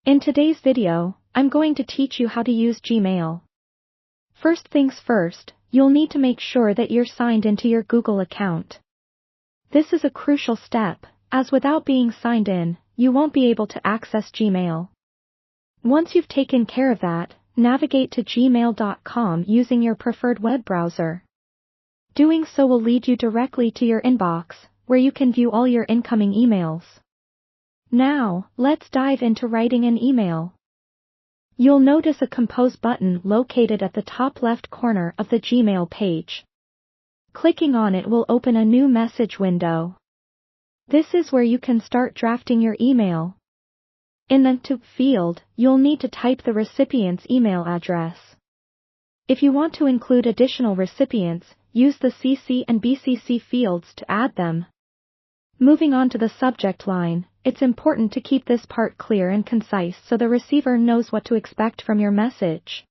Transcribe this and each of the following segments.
In today's video, I'm going to teach you how to use Gmail. First things first, you'll need to make sure that you're signed into your Google account. This is a crucial step, as without being signed in, you won't be able to access Gmail. Once you've taken care of that, navigate to gmail.com using your preferred web browser. Doing so will lead you directly to your inbox, where you can view all your incoming emails. Now, let's dive into writing an email. You'll notice a Compose button located at the top left corner of the Gmail page. Clicking on it will open a new message window. This is where you can start drafting your email. In the To field, you'll need to type the recipient's email address. If you want to include additional recipients, use the CC and BCC fields to add them. Moving on to the subject line, it's important to keep this part clear and concise so the receiver knows what to expect from your message.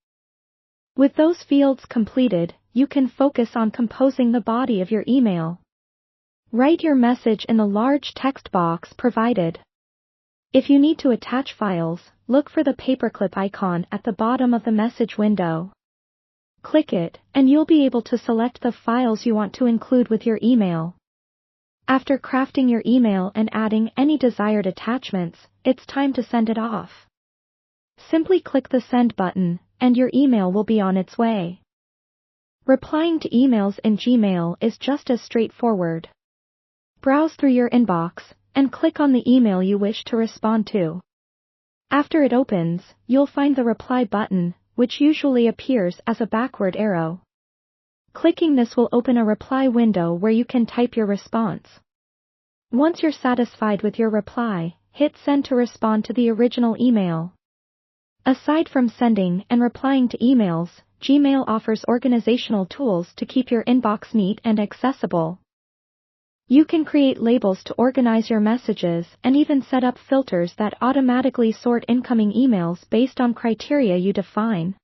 With those fields completed, you can focus on composing the body of your email. Write your message in the large text box provided. If you need to attach files, look for the paperclip icon at the bottom of the message window. Click it, and you'll be able to select the files you want to include with your email. After crafting your email and adding any desired attachments, it's time to send it off. Simply click the Send button, and your email will be on its way. Replying to emails in Gmail is just as straightforward. Browse through your inbox, and click on the email you wish to respond to. After it opens, you'll find the Reply button, which usually appears as a backward arrow. Clicking this will open a reply window where you can type your response. Once you're satisfied with your reply, hit Send to respond to the original email. Aside from sending and replying to emails, Gmail offers organizational tools to keep your inbox neat and accessible. You can create labels to organize your messages and even set up filters that automatically sort incoming emails based on criteria you define.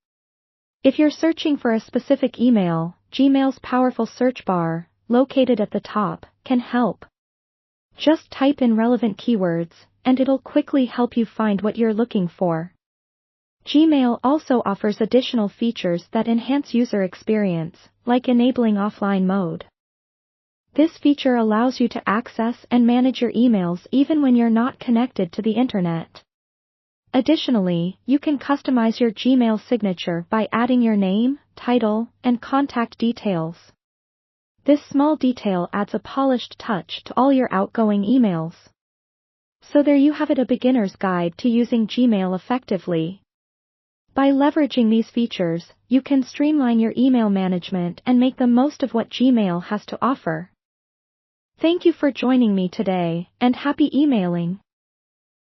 If you're searching for a specific email, Gmail's powerful search bar, located at the top, can help. Just type in relevant keywords, and it'll quickly help you find what you're looking for. Gmail also offers additional features that enhance user experience, like enabling offline mode. This feature allows you to access and manage your emails even when you're not connected to the internet. Additionally, you can customize your Gmail signature by adding your name, title, and contact details. This small detail adds a polished touch to all your outgoing emails. So there you have it, a beginner's guide to using Gmail effectively. By leveraging these features, you can streamline your email management and make the most of what Gmail has to offer. Thank you for joining me today, and happy emailing!